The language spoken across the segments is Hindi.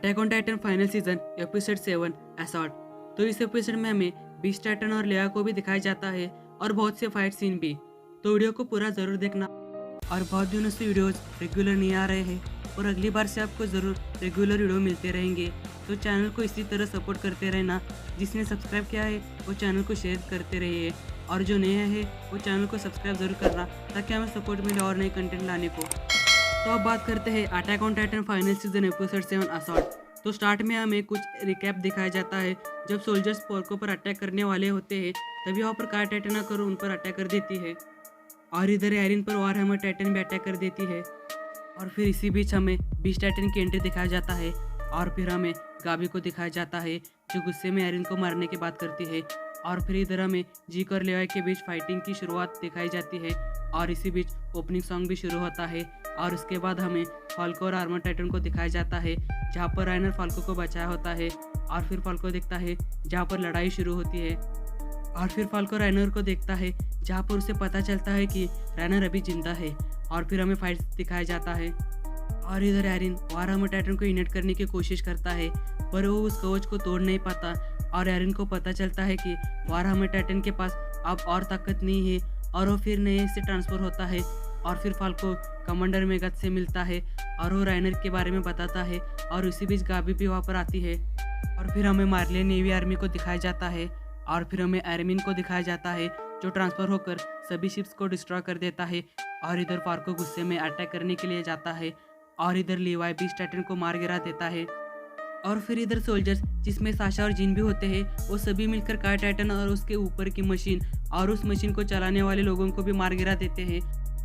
Attack on Titan final season episode 7 assault. तो इस एपिसोड में हमें बीस्ट टाइटन और लेया को भी दिखाया जाता है और बहुत से फाइट सीन भी। तो वीडियो को पूरा ज़रूर देखना। और बहुत दिनों से वीडियोस रेगुलर नहीं आ रहे हैं और अगली बार से आपको ज़रूर रेगुलर वीडियो मिलते रहेंगे। तो चैनल को इसी तरह सपोर्ट करते रहना। जिसने सब्सक्राइब किया है वो चैनल को शेयर करते रहिए और जो नए हैं वो चैनल को सब्सक्राइब ज़रूर करना ताकि हमें सपोर्ट मिले और नए कंटेंट लाने को। तो अब बात करते हैं attack on Titan final season episode 7 assault. तो स्टार्ट में हमें कुछ रिकैप दिखाया जाता है। जब सोल्जर्स पोर्को पर अटैक करने वाले होते हैं तभी वहाँ पर कार टाइटन आकर उन पर अटैक कर देती है और इधर एरिन पर वारहैमर टाइटन भी अटैक कर देती है। और फिर इसी बीच हमें बीस्ट टाइटन की एंट्री दिखाया जाता है और फिर हमें गाबी को दिखाया जाता है जो गुस्से में एरिन को मारने की बात करती है। और फिर इधर हमें जीक और लेवा के बीच फाइटिंग की शुरुआत दिखाई जाती है और इसी बीच ओपनिंग सॉन्ग भी शुरू होता है। और उसके बाद हमें फाल्को और आर्मर टाइटन को दिखाया जाता है जहाँ पर राइनर फाल्को को बचाया होता है। और फिर फाल्को देखता है जहाँ पर लड़ाई शुरू होती है और फिर फाल्को राइनर को देखता है जहाँ पर उसे पता चलता है कि राइनर अभी जिंदा है। और फिर हमें फाइट दिखाया जाता है और इधर एरिन वारहैमर टाइटन को इनेट करने की कोशिश करता है पर वो उस कवच को तोड़ नहीं पाता। और एरिन को पता चलता है कि वारहैमर टाइटन के पास अब और ताकत नहीं है और वो फिर नए से ट्रांसफर होता है। और फिर फाल्को कमांडर मेगथ से मिलता है और वो राइनर के बारे में बताता है और उसी बीच गाबी भी वहाँ पर आती है। और फिर हमें मार्लियन नेवी आर्मी को दिखाया जाता है और फिर हमें एरमिन को दिखाया जाता है जो ट्रांसफ़र होकर सभी शिप्स को डिस्ट्रॉय कर देता है। और इधर फाल्को गुस्से में अटैक करने के लिए जाता है और इधर लीवाई बीस्ट टाइटन को मार गिरा देता है। और फिर इधर सोल्जर्स जिसमें साशा और जिन भी होते हैं वो सभी मिलकर कार टाइटन और उसके ऊपर की मशीन और उस मशीन को चलाने वाले लोगों को भी मार गिरा देते हैं।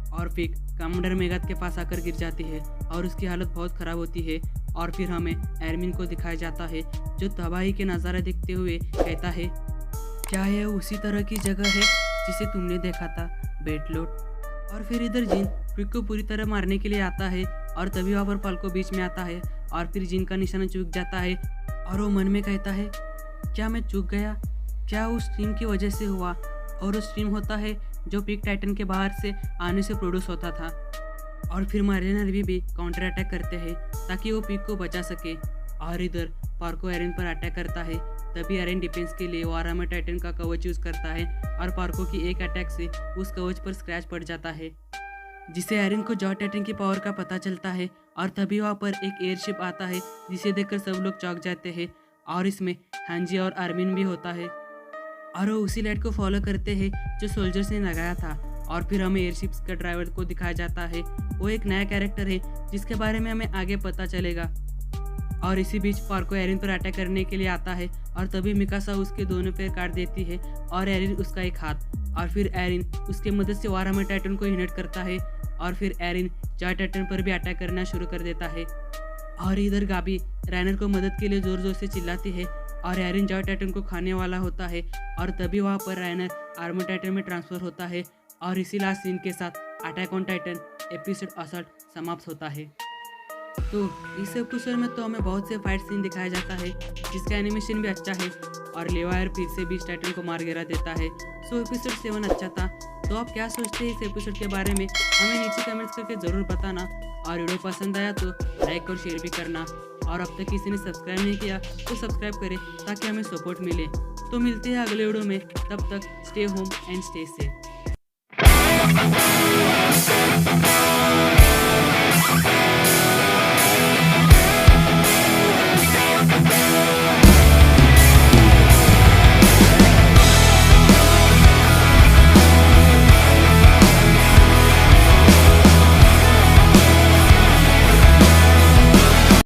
और फिर कमांडर मेगथ के पास आकर गिर जाती है और उसकी हालत बहुत ख़राब होती है। और फिर हमें एरमिन को दिखाया जाता है जो तबाही के नज़ारे देखते हुए कहता है, क्या यह उसी तरह की जगह है जिसे तुमने देखा था बेटलोट। और फिर इधर जिन फ्रिक को पूरी तरह मारने के लिए आता है और तभी वहाँ पर फाल्को बीच में आता है और फिर जिन का निशाना चूक जाता है और वो मन में कहता है, क्या मैं चूक गया, क्या उस स्ट्रीम की वजह से हुआ। और वो स्ट्रीम होता है जो पीक टाइटन के बाहर से आने से प्रोड्यूस होता था। और फिर मार्लियन आर्मी भी काउंटर अटैक करते हैं ताकि वो पीक को बचा सके। और इधर पार्को एरिन पर अटैक करता है तभी एरिन डिफेंस के लिए वारहैमर टाइटन का कवच यूज़ करता है और पार्को की एक अटैक से उस कवच पर स्क्रैच पड़ जाता है जिससे एरिन को जॉ टाइटन की पावर का पता चलता है। और तभी वहाँ पर एक एयरशिप आता है जिसे देखकर सब लोग चौंक जाते हैं और इसमें हांजी और आर्मिन भी होता है और वो उसी लाइट को फॉलो करते हैं जो सोल्जर्स ने लगाया था। और फिर हमें एयरशिप्स का ड्राइवर को दिखाया जाता है, वो एक नया कैरेक्टर है जिसके बारे में हमें आगे पता चलेगा। और इसी बीच पार्को एरिन पर अटैक करने के लिए आता है और तभी मिकासा उसके दोनों पैर काट देती है और एरिन उसका एक हाथ। और फिर एरिन उसके मदद से वारहैमर टाइटन को हिट करता है और फिर एरिन जॉ टाइटन पर भी अटैक करना शुरू कर देता है। और इधर गाबी राइनर को मदद के लिए ज़ोर ज़ोर से चिल्लाती है और एरिन जॉ टाइटन को खाने वाला होता है। और तभी वहाँ पर राइनर आर्मर टाइटन में ट्रांसफ़र होता है और इसी लास्ट सीन के साथ attack on Titan episode assault समाप्त होता है। तो इस एपिसोड में तो हमें बहुत से फाइट सीन दिखाया जाता है जिसका एनिमेशन भी अच्छा है और लेवायर फिर से बीस्ट टाइटन को मार गिरा देता है। सो एपिसोड 7 अच्छा था। तो आप क्या सोचते हैं इस एपिसोड के बारे में हमें नीचे कमेंट्स करके ज़रूर बताना। और वीडियो पसंद आया तो लाइक और शेयर भी करना। और अब तक किसी ने सब्सक्राइब नहीं किया तो सब्सक्राइब करें ताकि हमें सपोर्ट मिले। तो मिलते हैं अगले वीडियो में, तब तक stay home and stay safe.